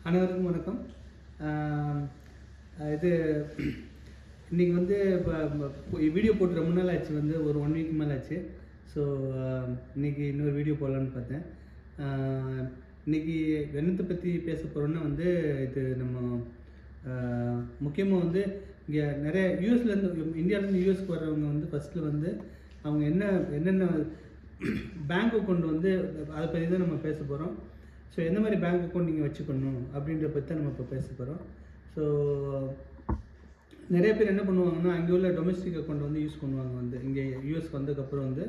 அனைவருக்கும் வணக்கம். ஆம், இது இன்றைக்கி வந்து இப்போ வீடியோ போட்டு ரொம்ப நாள் ஆச்சு, வந்து ஒரு 1 வீக் மேலே ஆச்சு. ஸோ இன்றைக்கி இன்னொரு வீடியோ போடலான்னு பார்த்தேன். இன்றைக்கி என்னத்தை பற்றி பேச போகிறோன்னா வந்து இது நம்ம முக்கியமாக வந்து இங்கே நிறைய யூஎஸ்லேருந்து இந்தியாவிலேருந்து யூஎஸ்க்கு வர்றவங்க வந்து ஃபஸ்ட்டில் வந்து அவங்க என்னென்ன பேங்க் அக்கௌண்ட் வந்து அதை பற்றி தான் நம்ம பேச போகிறோம். ஸோ எந்த மாதிரி பேங்க் அக்கௌண்ட் நீங்கள் வச்சுக்கணும் அப்படின்ற பற்றி தான் நம்ம இப்போ பேச போகிறோம். ஸோ நிறைய பேர் என்ன பண்ணுவாங்கன்னா, அங்கே உள்ள டொமஸ்டிக் அக்கௌண்ட் வந்து யூஸ் பண்ணுவாங்க. வந்து இங்கே யூஎஸ்க்கு வந்ததுக்கப்புறம் வந்து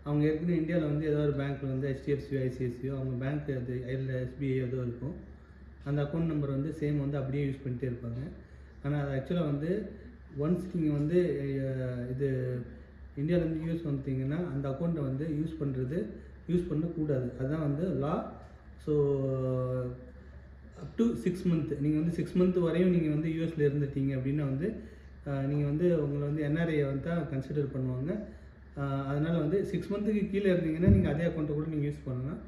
அவங்க ஏற்கனவே இந்தியாவில் வந்து ஏதோ ஒரு பேங்க்கில் வந்து ஹெச்டிஎஃப்சியோ ஐசிஐசியோ அவங்க பேங்க் அது இல்லை எஸ்பிஐ ஏதோ இருக்கும், அந்த அக்கௌண்ட் நம்பர் வந்து சேம் வந்து அப்படியே யூஸ் பண்ணிகிட்டே இருப்பாங்க. ஆனால் அது ஆக்சுவலாக வந்து ஒன்ஸ் நீங்கள் வந்து இது இந்தியாவிலேருந்து யூஎஸ் வந்துட்டிங்கன்னா அந்த அக்கௌண்ட்டை வந்து யூஸ் பண்ணக்கூடாது. அதுதான் வந்து லா. ஸோ அப் டு 6 மந்த் நீங்கள் வந்து 6 மந்த் வரையும் நீங்கள் வந்து யூஎஸில் இருந்துட்டீங்க அப்படின்னா வந்து நீங்கள் வந்து உங்களை வந்து என்ஆர்ஐயை வந்து தான் கன்சிடர் பண்ணுவாங்க. அதனால் வந்து 6 மந்த்துக்கு கீழே இருந்தீங்கன்னா நீங்கள் அதே அக்கௌண்ட்டை கூட நீங்கள் யூஸ் பண்ணலாம்.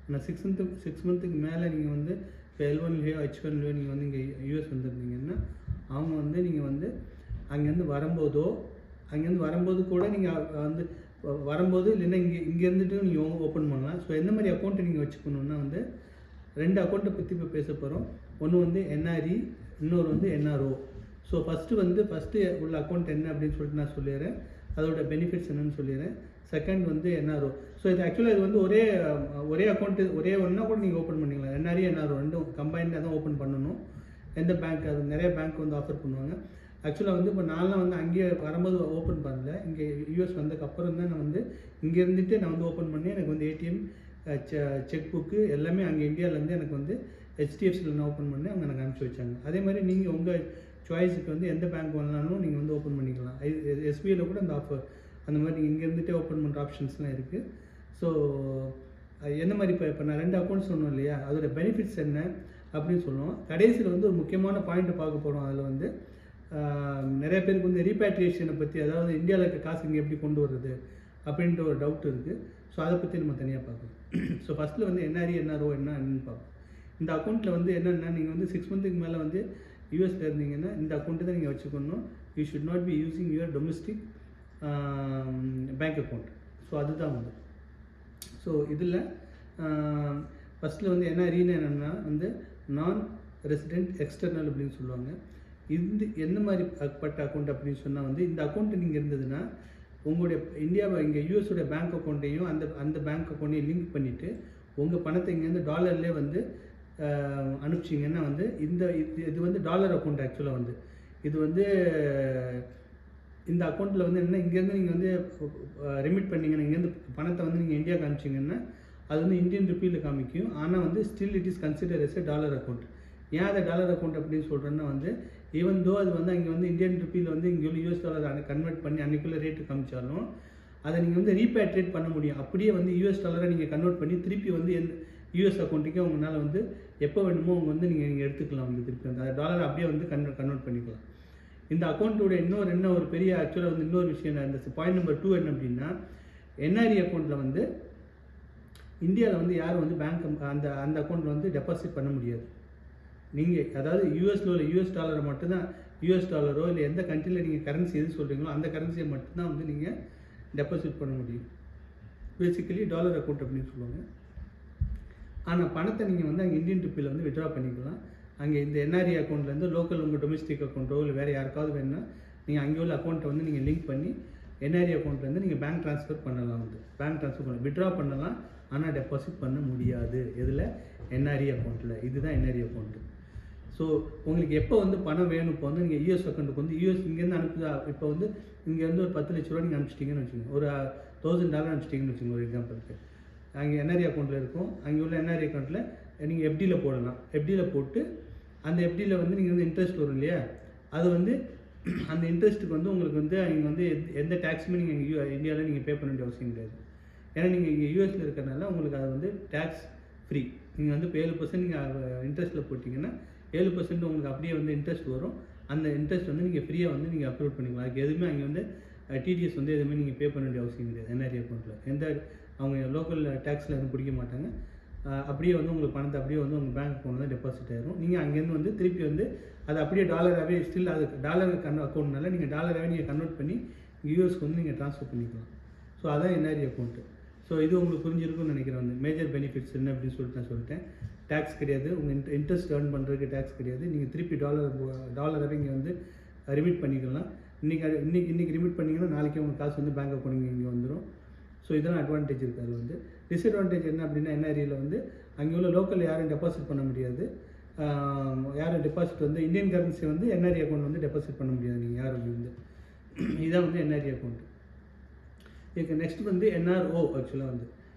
ஆனால் 6 மந்த்துக்கு மேலே நீங்கள் வந்து இப்போ L1லையோ H1லையோ நீங்கள் வந்து இங்கே யூஎஸ் வந்துருந்தீங்கன்னா அவங்க வந்து நீங்கள் வந்து அங்கேருந்து வரும்போது கூட நீங்கள் வந்து வரும்போது இல்லைன்னா இங்கே இருந்துட்டு நீங்கள் ஓப்பன் பண்ணலாம். ஸோ எந்த மாதிரி அக்கௌண்ட்டை நீங்கள் வச்சுக்கணுன்னா வந்து 2 அக்கௌண்ட்டை பற்றி இப்போ பேச போகிறோம். ஒன்று வந்து என்ஆர்இ, இன்னொரு வந்து என்ஆர்ஓ. ஸோ ஃபஸ்ட்டு உள்ள அக்கௌண்ட் என்ன அப்படின்னு சொல்லிட்டு நான் சொல்லிடுறேன், அதோட பெனிஃபிட்ஸ் என்னன்னு சொல்லிடுறேன். செகண்ட் வந்து என்ஆர்ஓ. ஸோ இது ஆக்சுவலாக இது வந்து ஒரே அக்கௌண்ட்டு ஒரே ஒன்றா கூட நீங்கள் ஓப்பன் பண்ணிக்கலாம். என்ஆர்இ என்ஆர்ஓ ரெண்டும் கம்பைண்டாக தான் ஓப்பன் பண்ணணும். எந்த பேங்க், அது நிறைய பேங்க் வந்து ஆஃபர் பண்ணுவாங்க. ஆக்சுவலாக வந்து இப்போ நான்லாம் வந்து அங்கேயே வரும்போது ஓப்பன் பண்ணல, இங்கே யூஎஸ் வந்ததுக்கப்புறம் தான் நான் வந்து இங்கே இருந்துட்டு நான் வந்து ஓப்பன் பண்ணி எனக்கு வந்து ஏடிஎம், செக் புக்கு எல்லாமே அங்கே இந்தியாவிலேருந்து எனக்கு வந்து ஹெச்டிஎஃப்சியில் நான் ஓப்பன் பண்ணி அவங்க எனக்கு அனுப்பிச்சி வச்சாங்க. அதே மாதிரி நீங்கள் உங்கள் சாய்ஸுக்கு வந்து எந்த பேங்க் வேணாலும் நீங்கள் வந்து ஓப்பன் பண்ணிக்கலாம். எஸ்பிஐயில் கூட அந்த ஆஃபர் அந்த மாதிரி நீங்கள் இங்கே இருந்துகிட்டே ஓப்பன் பண்ணுற ஆப்ஷன்ஸ்லாம் இருக்குது. ஸோ எந்த மாதிரி இப்போ நான் 2 அக்கௌண்ட்ஸ் சொன்னோம் இல்லையா, அதோட பெனிஃபிட்ஸ் என்ன அப்படின்னு சொல்லுவோம். கடைசியில் வந்து ஒரு முக்கியமான பாயிண்ட்டை பார்க்க போகிறோம். அதில் வந்து நிறைய பேருக்கு வந்து ரீபேட்ரியேஷனை பற்றி, அதாவது இந்தியாவில் இருக்க காசு இங்கே எப்படி கொண்டு வர்றது அப்படின்ற ஒரு டவுட் இருக்குது. ஸோ அதை பற்றி நம்ம தனியாக பார்க்கணும். ஸோ ஃபஸ்ட்டில் வந்து என்ஆர்இ என்ஆர்ஓ என்னன்னு பார்ப்போம். இந்த அக்கௌண்ட்டில் வந்து என்னென்னா, நீங்கள் வந்து 6 மந்த்துக்கு மேலே வந்து யூஎஸில் இருந்தீங்கன்னா இந்த அக்கௌண்ட்டு தான் நீங்கள் வச்சுக்கணும். You should not be using your domestic bank account. So அதுதான் வந்து. ஸோ இதில் ஃபஸ்ட்டில் வந்து என்ஆர்இன்னு என்னென்னா வந்து நான் ரெசிடென்ட் எக்ஸ்டர்னல் அப்படின்னு சொல்லுவாங்க. இது எந்த மாதிரி பட்ட அக்கௌண்ட் அப்படின்னு சொன்னால் வந்து இந்த அக்கௌண்ட்டு நீங்கள் இருந்ததுன்னா உங்களுடைய இங்கே யூஎஸோட பேங்க் அக்கௌண்ட்டையும் அந்த பேங்க் அக்கௌண்ட்டையும் லிங்க் பண்ணிவிட்டு உங்கள் பணத்தை இங்கேருந்து டாலர்லேயே வந்து அனுப்பிச்சிங்கன்னா வந்து இது வந்து டாலர் அக்கௌண்ட். ஆக்சுவலாக வந்து இது வந்து இந்த அக்கௌண்ட்டில் வந்து என்ன, இங்கேருந்து நீங்கள் வந்து ரெமிட் பண்ணிங்கன்னா, இங்கேருந்து பணத்தை வந்து நீங்கள் இந்தியாவுக்கு அனுப்பிச்சிங்கன்னா அது வந்து இந்தியன் ருப்பியில் காமிக்கும். ஆனால் வந்து still it is consider as a dollar account. ஏன் அதை டாலர் அக்கௌண்ட் அப்படின்னு சொல்கிறேன்னா வந்து ஈவன் தோ அது வந்து அங்கே வந்து இந்தியன் ருப்பியில் வந்து இங்கே உள்ள யூஎஸ் டாலர் கன்வெர்ட் பண்ணி அன்றைக்குள்ள ரேட்டு காமிச்சாலும் அதை நீங்கள் வந்து ரீபேட்ரேட் பண்ண முடியும். அப்படியே வந்து யூஎஸ் டாலரை நீங்கள் கன்வெர்ட் பண்ணி திருப்பி வந்து யூஎஸ் அக்கௌண்ட்டுக்கே உங்களால் வந்து எப்போ வேணுமோ அவங்க வந்து நீங்கள் எடுத்துக்கலாம். வந்து திருப்பி வந்து அந்த டாலரை அப்படியே வந்து கன்வெர்ட் பண்ணிக்கலாம். இந்த அக்கௌண்ட்டோட என்ன ஒரு பெரிய ஆக்சுவலாக வந்து இன்னொரு விஷயம், இந்த பாயிண்ட் நம்பர் 2 என்ன அப்படின்னா, என்ஆர்இ அக்கௌண்ட்டில் வந்து இந்தியாவில் வந்து யாரும் வந்து பேங்க் அந்த அக்கௌண்ட்டில் வந்து டெபாசிட் பண்ண முடியாது. நீங்கள் அதாவது யூஎஸில் உள்ள யூஎஸ் டாலரை மட்டும்தான், யூஎஸ் டாலரோ இல்லை எந்த கண்ட்ரியில் நீங்கள் கரன்சி எது சொல்கிறீங்களோ அந்த கரன்சியை மட்டும்தான் வந்து நீங்கள் டெபாசிட் பண்ண முடியும். பேசிக்கலி டாலர் அக்கௌண்ட் அப்படின்னு சொல்லுவாங்க. ஆனால் பணத்தை நீங்கள் வந்து அங்கே இந்தியன் ருப்பியில் வந்து வித்ட்ரா பண்ணிக்கலாம். அங்கே இந்த என்ஆர்இ அக்கௌண்ட்லேருந்து லோக்கல் உங்கள் டொமஸ்டிக் அக்கௌண்ட்டோ இல்லை வேறு யாருக்காவது வேணுன்னா நீங்கள் அங்கே உள்ள அக்கௌண்ட்டை வந்து நீங்கள் லிங்க் பண்ணி என்ஆர்இ அக்கௌண்ட்லேருந்து நீங்கள் பேங்க் ட்ரான்ஸ்ஃபர் பண்ணலாம். வந்து பேங்க் ட்ரான்ஸ்ஃபர் பண்ணலாம், வித்ட்ரா பண்ணலாம், ஆனால் டெபாசிட் பண்ண முடியாது. இதில் என்ஆர்இ அக்கௌண்ட்டில். இதுதான் என்ஆர்இ அக்கௌண்ட்டு. ஸோ உங்களுக்கு எப்போ வந்து பணம் வேணும், இப்போ வந்து நீங்கள் யூஎஸ் அக்கௌண்ட்டுக்கு வந்து யூஎஸ் இங்கேருந்து அனுப்புதா, இப்போ வந்து இங்கேருந்து ஒரு 10 லட்ச ரூபா நீங்கள் அனுப்பிச்சிட்டிங்கன்னு வச்சுக்கோங்க, ஒரு $1000 அனுப்பிச்சிட்டிங்கன்னு வச்சுக்கோங்க ஒரு எக்ஸாம்பிளுக்கு. அங்கே என்ஆர்இ அக்கௌண்ட்டில் இருக்கும். அங்கே உள்ள என்ஆர்இ அக்கௌண்ட்டில் நீங்கள் எஃப்டியில் போடலாம். எஃப்டியில் போட்டு அந்த எஃப்டியில் வந்து நீங்கள் வந்து இன்ட்ரெஸ்ட் வரும் இல்லையா, அது வந்து அந்த இன்ட்ரெஸ்ட்டுக்கு வந்து உங்களுக்கு வந்து அங்கே வந்து எந்த டேக்ஸுமே நீங்கள் இந்தியாவில் நீங்கள் பே பண்ண வேண்டிய அவசியம் கிடையாது. ஏன்னா நீங்கள் இங்கே யூஎஸில் இருக்கிறனால உங்களுக்கு அது வந்து டேக்ஸ் ஃப்ரீ. நீங்கள் வந்து இப்போ 7% நீங்கள் இன்ட்ரெஸ்ட்டில் போட்டிங்கன்னா 7% உங்களுக்கு அப்படியே வந்து இன்ட்ரெஸ்ட் வரும். அந்த இன்ட்ரெஸ்ட் வந்து நீங்கள் ஃப்ரீயாக வந்து நீங்கள் அப்லோட் பண்ணிக்கலாம். அதுக்கு எதுவுமே அங்கே வந்து டிடிஎஸ் வந்து எதுவுமே நீங்கள் பே பண்ண வேண்டிய அவசியம் கிடையாது. என்ஆர்இ அக்கௌண்ட்டில் அவங்க லோக்கல் டேக்ஸில் எதுவும் பிடிக்க மாட்டாங்க. அப்படியே வந்து உங்களுக்கு பணத்தை அப்படியே வந்து உங்கள் பேங்க் அக்கௌண்ட் தான் டெபாசிட் ஆயிரும். நீங்கள் அங்கேருந்து வந்து திருப்பி வந்து அது அப்படியே டாலராகவே ஸ்டில் அது டாலர் அக்கௌண்ட்னால நீங்கள் டாலராகவே நீங்கள் கன்வெர்ட் பண்ணி யூஎஸ்க்கு வந்து நீங்கள் ட்ரான்ஸ்ஃபர் பண்ணிக்கலாம். ஸோ அதான் என்ஆர்இ அக்கௌண்ட்டு. ஸோ இது உங்களுக்கு புரிஞ்சிருக்கும்னு நினைக்கிறேன். வந்து மேஜர் பெனிஃபிட்ஸ் என்ன அப்படின்னு சொல்லிட்டு நான் சொல்லிட்டேன். டேக்ஸ் கிடையாது, உங்கள் இன்ட்ரெஸ்ட் ஏர்ன் பண்ணுறதுக்கு டேக்ஸ் கிடையாது. நீங்கள் திருப்பி டாலராகவே இங்கே வந்து ரிமிட் பண்ணிக்கலாம். இன்றைக்கி ரிமிட் பண்ணிங்கன்னா நாளைக்கு உங்கள் காசு வந்து பேங்க் அக்கௌண்ட் இங்கே வந்துடும். ஸோ இதெல்லாம் அட்வான்டேஜ் இருக்குது. அது வந்து டிஸ்அட்வான்டேஜ் என்ன அப்படின்னா என்ஆர்இயில் வந்து அங்கே உள்ள லோக்கல் யாரும் டெபாசிட் பண்ண முடியாது. யாரும் டெபாசிட் வந்து இந்தியன் கரன்சி வந்து என்ஆர்இ அக்கௌண்ட் வந்து டெபாசிட் பண்ண முடியாது நீங்கள் யாரும் வந்து. இதான் வந்து என்ஆர்இ அக்கௌண்ட். இதுக்கு நெக்ஸ்ட் வந்து என்ஆர்ஓ ஆக்சுவலாக வந்து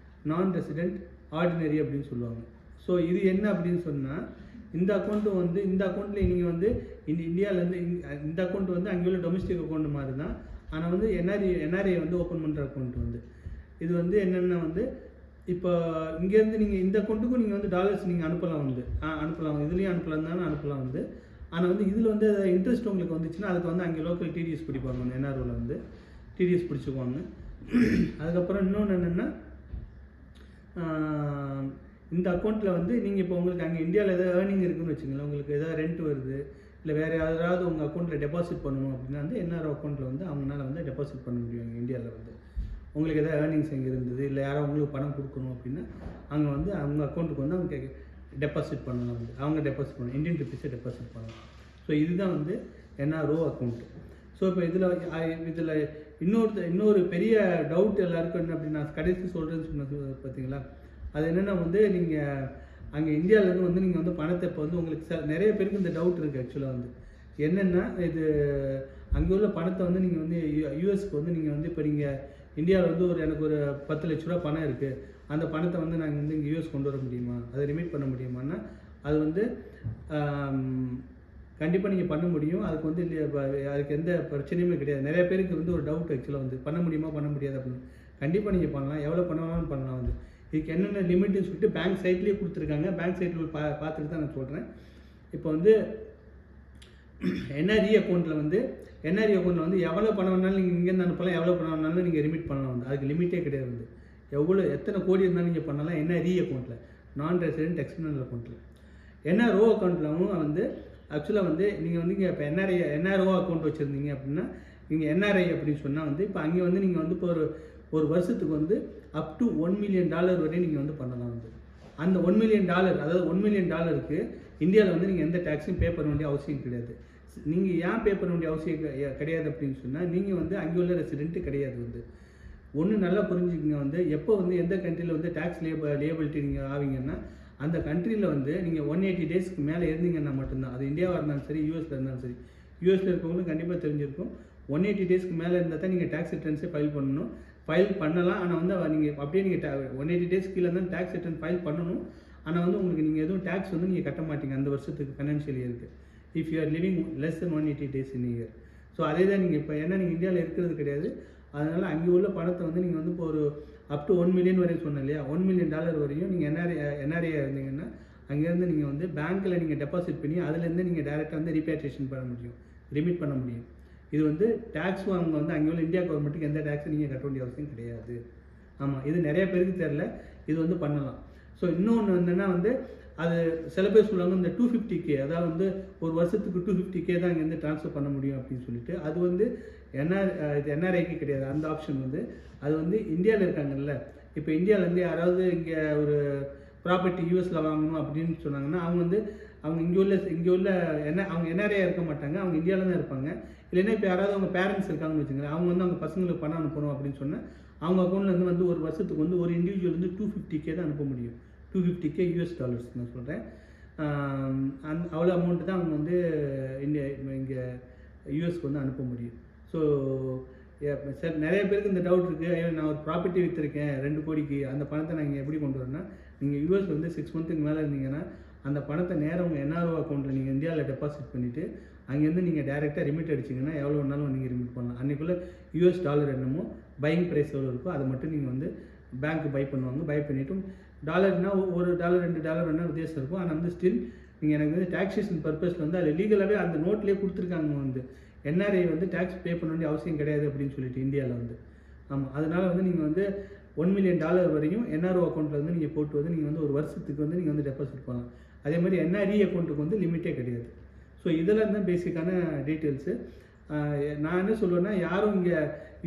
நான் ரெசிடென்ட் ஆர்டினரி அப்படின்னு சொல்லுவாங்க. ஸோ இது என்ன அப்படின்னு சொன்னால் இந்த அக்கௌண்ட்டும் வந்து இந்த அக்கௌண்ட்டில் நீங்கள் வந்து இந்தியாவிலேருந்து இந்த அக்கௌண்ட் வந்து அங்கே உள்ள டொமஸ்டிக் அக்கௌண்ட் மாதிரி தான். ஆனால் வந்து என்ஆர்ஐ வந்து ஓப்பன் பண்ணுற அக்கௌண்ட் வந்து இது வந்து என்னென்னா வந்து இப்போ இங்கேருந்து நீங்கள் இந்த அக்கௌண்ட்டுக்கும் நீங்கள் வந்து டாலர்ஸ் நீங்கள் அனுப்பலாம் வந்து அனுப்பலாம், இதுலேயும் அனுப்பலாம் தானே அனுப்பலாம் வந்து. ஆனால் வந்து இதில் வந்து இன்ட்ரெஸ்ட் உங்களுக்கு வந்துச்சுன்னா அதுக்கு வந்து அங்கே லோக்கல் டிடிஎஸ் பிடிப்பாங்க வந்து என்ஆர்ஓவில் வந்து டிடிஎஸ் பிடிச்சிக்குவாங்க. அதுக்கப்புறம் இன்னொன்று என்னென்னா இந்த அக்கௌண்ட்டில் வந்து நீங்கள் இப்போ உங்களுக்கு அங்கே இந்தியாவில் எதாவது ஏர்னிங் இருக்குதுன்னு வச்சுங்களேன், உங்களுக்கு எதாவது ரெண்ட் வருது இல்லை வேறு யாராவது உங்கள் அக்கௌண்ட்டில் டெபாசிட் பண்ணணும் அப்படின்னா வந்து என்ஆர்ஓ அக்கௌண்ட்டில் வந்து அவங்களால வந்து டெபாசிட் பண்ண முடியும். அங்கே இந்தியாவில் வந்து உங்களுக்கு எதாவது ஏர்னிங்ஸ் அங்கே இருந்தது இல்லை யாரோ உங்களுக்கு பணம் கொடுக்கணும் அப்படின்னா அங்கே வந்து அவங்க அக்கௌண்ட்டுக்கு வந்து அவங்க டெபாசிட் பண்ணலாம். வந்து அவங்க டெபாசிட் பண்ணலாம், இந்தியன் ருப்பீஸை டெபாசிட் பண்ணலாம். ஸோ இதுதான் வந்து என்ஆர்ஓ அக்கௌண்ட்டு. ஸோ இப்போ இதில் இன்னொரு பெரிய டவுட் எல்லாருக்கும் என்ன அப்படின்னு நான் கடைசி சொல்கிறேன்னு சொன்னது பார்த்தீங்களா, அது என்னென்னா வந்து நீங்கள் அங்கே இந்தியாவிலேருந்து வந்து நீங்கள் வந்து பணத்தை இப்போ வந்து உங்களுக்கு நிறைய பேருக்கு இந்த டவுட் இருக்குது ஆக்சுவலாக வந்து என்னென்னா இது அங்கே உள்ள பணத்தை வந்து நீங்கள் வந்து யூஎஸ்க்கு வந்து நீங்கள் வந்து இப்போ நீங்கள் இந்தியாவில் வந்து எனக்கு ஒரு 10 லட்ச ரூபா பணம் இருக்குது, அந்த பணத்தை வந்து நாங்கள் வந்து இங்கே யூஎஸ் கொண்டு வர முடியுமா, அதை ரிமீட் பண்ண முடியுமான்னா அது வந்து கண்டிப்பாக நீங்கள் பண்ண முடியும். அதுக்கு வந்து அதுக்கு எந்த பிரச்சனையுமே கிடையாது. நிறைய பேருக்கு வந்து ஒரு டவுட் ஆக்சுவலாக வந்து பண்ண முடியுமா பண்ண முடியாது அப்படின்னு. கண்டிப்பாக நீங்கள் பண்ணலாம், எவ்வளோ பண்ணலாம்னு பண்ணலாம். வந்து இதுக்கு என்னென்ன லிமிட்னு சொல்லிட்டு பேங்க் சைட்லேயே கொடுத்துருக்காங்க. பேங்க் சைட்டில் பார்த்துட்டு தான் நான் சொல்கிறேன். இப்போ வந்து என்ஆர்இ அக்கௌண்ட்டில் வந்து எவ்வளோ பணம் வேணாலும் நீங்கள் இங்கேருந்து அனுப்பலாம், எவ்வளோ பணம் வேணாலும் நீங்கள் ரிமிட் பண்ணலாம். வந்து அதுக்கு லிமிட்டே கிடையாது. வந்து எத்தனை கோடி இருந்தாலும் நீங்கள் பண்ணலாம். என்ஆர்இ அக்கௌண்ட்டில், நான் ரெசிடென்ட் எக்ஸ்டர்னல் அக்கௌண்ட்டில். என்ஆர்ஓ அக்கௌண்ட்லவும் வந்து ஆக்சுவலாக வந்து நீங்கள் வந்து இங்கே இப்போ என்ஆர்ஓ அக்கௌண்ட் வச்சுருந்தீங்க அப்படின்னா நீங்கள் என்ஆர்ஐ அப்படின்னு சொன்னால் வந்து இப்போ அங்கே வந்து நீங்கள் வந்து இப்போ ஒரு வருஷத்துக்கு வந்து அப் டு $1 மில்லியன் வரையும் நீங்கள் வந்து பண்ணலாம். வந்து அந்த $1 மில்லியன் அதாவது $1 மில்லியன் இந்தியாவில் வந்து நீங்கள் எந்த டேக்ஸையும் பே பண்ண வேண்டிய அவசியம் கிடையாது. நீங்கள் ஏன் பே பண்ண வேண்டிய அவசியம் கிடையாது அப்படின்னு சொன்னால் நீங்கள் வந்து அங்கே உள்ள ரெசிடென்ட்டு கிடையாது. வந்து ஒன்று நல்லா புரிஞ்சுக்கிங்க, வந்து எப்போ வந்து எந்த கண்ட்ரியில் வந்து டேக்ஸ் லேபிலிட்டி நீங்கள் ஆவீங்கன்னா அந்த கண்ட்ரியில் வந்து நீங்கள் 180 டேஸ்க்கு மேலே இருந்தீங்கன்னா மட்டும்தான். அது இந்தியாவாக இருந்தாலும் சரி யூஎஸில் இருந்தாலும் சரி. யூஎஸில் இருக்கவங்களும் கண்டிப்பாக தெரிஞ்சிருக்கும். 180 டேஸ்க்கு மேலே இருந்தால் தான் நீங்கள் டேக்ஸ் ரிட்டர்ன்ஸே ஃபைல் பண்ணணும். ஃபைல் பண்ணலாம், ஆனால் வந்து நீங்கள் அப்படியே நீங்கள் 180 டேஸ் கீழே இருந்தால் டேக்ஸ் ரிட்டர்ன் ஃபைல் பண்ணணும். ஆனால் வந்து உங்களுக்கு நீங்கள் எதுவும் டேக்ஸ் வந்து நீங்கள் கட்ட மாட்டீங்க அந்த வருஷத்துக்கு ஃபைனான்ஷியல் இயருக்கு, if you are living less than 180 days in year. So அதே தான் நீங்கள் இப்போ ஏன்னா நீங்கள் இந்தியாவில் இருக்கிறது கிடையாது. அதனால் அங்கே உள்ள பணத்தை வந்து நீங்கள் வந்து இப்போ ஒரு அப் டு $1 மில்லியன் வரையும் சொன்னேன் இல்லையா, $1 மில்லியன் வரையும் நீங்கள் என்ஆர்ஐயாக இருந்தீங்கன்னா அங்கேருந்து நீங்கள் வந்து பேங்க்கில் நீங்கள் டெபாசிட் பண்ணி அதுலேருந்து நீங்கள் டேரெக்டாக வந்து ரீபேட்ரியேஷன் பண்ண முடியும், ரிமிட் பண்ண முடியும். இது வந்து டேக்ஸும் அவங்க வந்து அங்கே உள்ள இந்தியா கவர்மெண்ட்டுக்கு எந்த டேக்ஸும் நீங்கள் கட்ட வேண்டிய அவசியம் கிடையாது. ஆமாம், இது நிறைய பேருக்கு தெரில, இது வந்து பண்ணலாம். ஸோ இன்னொன்று என்னென்னா வந்து அது சில பேர் சொல்லுவாங்க இந்த 250K, அதாவது வந்து ஒரு வருஷத்துக்கு 250K தான் இங்கேருந்து ட்ரான்ஸ்ஃபர் பண்ண முடியும் அப்படின்னு சொல்லிட்டு. அது வந்து என்ஆர்ஐக்கு கிடையாது அந்த ஆப்ஷன். வந்து அது வந்து இந்தியாவில் இருக்காங்கல்ல, இப்போ இந்தியாவிலேருந்து யாராவது இங்கே ஒரு ப்ராப்பர்ட்டி யூஎஸில் வாங்கணும் அப்படின்னு சொன்னாங்கன்னா அவங்க இங்கே உள்ள அவங்க என்ஆர்ஐ இருக்க மாட்டாங்க, அவங்க இந்தியாவில் தான் இருப்பாங்க. இல்லைன்னா இப்போ யாராவது அவங்க பேரண்ட்ஸ் இருக்காங்கன்னு வச்சுக்கோங்களேன், அவங்க வந்து அவங்க பசங்களுக்கு பணம் அனுப்பணும் அப்படின்னு சொன்னால் அவங்க அக்கௌண்ட்லேருந்து வந்து ஒரு வருஷத்துக்கு வந்து ஒரு இண்டிவிஜுவல் வந்து 250K தான் அனுப்ப முடியும். $250K நான் சொல்கிறேன். அவ்வளோ அமௌண்ட்டு தான் அவங்க வந்து இங்கே யூஎஸ்க்கு வந்து அனுப்ப முடியும். ஸோ சார் நிறைய பேருக்கு இந்த டவுட் இருக்குது, நான் ஒரு ப்ராப்பர்ட்டி விற்றுருக்கேன் 2 கோடிக்கு, அந்த பணத்தை நான் இங்கே எப்படி கொண்டு வரேன்னா, நீங்கள் யூஎஸ் வந்து 6 மந்த்துக்கு மேலே இருந்தீங்கன்னா அந்த பணத்தை நேரம் உங்கள் என்ஆர்ஓ அக்கௌண்ட்டில் நீங்கள் இந்தியாவில் டெபாசிட் பண்ணிவிட்டு அங்கேருந்து நீங்கள் டேரெக்டாக ரிமிட் அடிச்சிங்கன்னா எவ்வளோ வேணாலும் நீங்கள் ரிமிட் பண்ணலாம். அன்றைக்குள்ளே US டாலர் என்னமோ பையிங் ப்ரைஸ் எவ்வளோ இருக்கோ அதை மட்டும் நீங்கள் வந்து பேங்க்கு பை பண்ணுவாங்க. பை பண்ணிவிட்டு டாலர்னா $1 $2 வேணால் வித்தியாசம் இருக்கும். ஆனால் வந்து ஸ்டில் நீங்கள் எனக்கு வந்து டாக்ஸேஷன் பர்பஸில் வந்து அது லீகலாகவே அந்த நோட்லேயே கொடுத்துருக்காங்க. வந்து என்ஆர்ஐ வந்து டேக்ஸ் பே பண்ண வேண்டிய அவசியம் கிடையாது அப்படின்னு சொல்லிட்டு இந்தியாவில் வந்து. ஆமாம், அதனால் வந்து நீங்கள் வந்து $1 million வரையும் என்ஆர்ஓ அக்கௌண்ட்டில் வந்து நீங்கள் போட்டு வந்து நீங்கள் வந்து ஒரு வருஷத்துக்கு வந்து நீங்கள் வந்து டெபாசிட் பண்ணலாம். அதே மாதிரி என்ஆர்இ அக்கௌண்ட்டுக்கு வந்து லிமிட்டே கிடையாது. ஸோ இதெல்லாம் தான் பேசிக்கான டீட்டெயில்ஸு. நான் என்ன சொல்லுவேன்னா, யாரும் இங்கே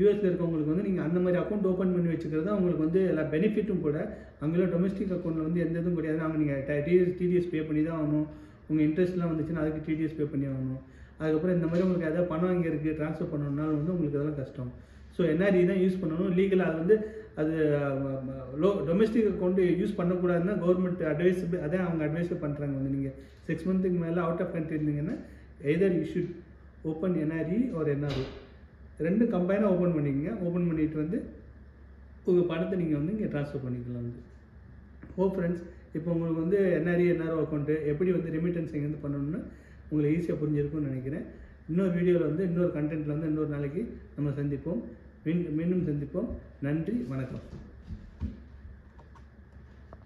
யூஎஸில் இருக்கவங்களுக்கு வந்து நீங்கள் அந்த மாதிரி அக்கௌண்ட் ஓப்பன் பண்ணி வச்சுக்கிறது அவங்களுக்கு வந்து எல்லா பெனிஃபிட்டும் கூட. அங்கெல்லாம் டொமஸ்டிக் அக்கௌண்ட்டில் வந்து எந்த இதுவும் கிடையாது. அவங்க நீங்கள் டிடிஎஸ் பே பண்ணி தான் ஆகணும். உங்கள் இன்ட்ரெஸ்ட்லாம் வந்துச்சுன்னா அதுக்கு டிடிஎஸ் பே பண்ணி ஆகணும். அதுக்கப்புறம் இந்த மாதிரி உங்களுக்கு எதாவது பணம் இங்கே இருக்குது ட்ரான்ஸ்ஃபர் பண்ணணுன்னாலும் வந்து உங்களுக்கு அதெல்லாம் கஷ்டம். ஸோ என்ஆர்இ தான் யூஸ் பண்ணணும். லீகலாக அது வந்து அது டொமஸ்டிக் அக்கௌண்ட்டு யூஸ் பண்ணக்கூடாதுன்னா கவர்மெண்ட் அட்வைஸ் அதான் அவங்க அட்வைஸே பண்ணுறாங்க. வந்து நீங்கள் 6 மந்த்துக்கு மேலே அவுட் ஆஃப் கண்ட்ரி இருந்தீங்கன்னா either you should open NRE ஒரு என்ஆர்ஓ ரெண்டும் கம்பைனாக ஓப்பன் பண்ணிக்கங்க. ஓப்பன் பண்ணிவிட்டு வந்து உங்கள் பணத்தை நீங்கள் வந்து இங்கே ட்ரான்ஸ்ஃபர் பண்ணிக்கலாம். வந்து ஃப்ரெண்ட்ஸ், இப்போ உங்களுக்கு வந்து என்ஆர்இ என்ஆர்ஓ அக்கௌண்ட்டு எப்படி வந்து ரெமிட்டன்ஸ் எங்கேருந்து பண்ணணும்னு உங்களுக்கு ஈஸியாக புரிஞ்சிருக்கும்னு நினைக்கிறேன். இன்னொரு வீடியோவில் வந்து இன்னொரு கண்டென்ட்டில் வந்து இன்னொரு நாளைக்கு நம்ம சந்திப்போம். மீண்டும் சந்திப்போம். நன்றி, வணக்கம்.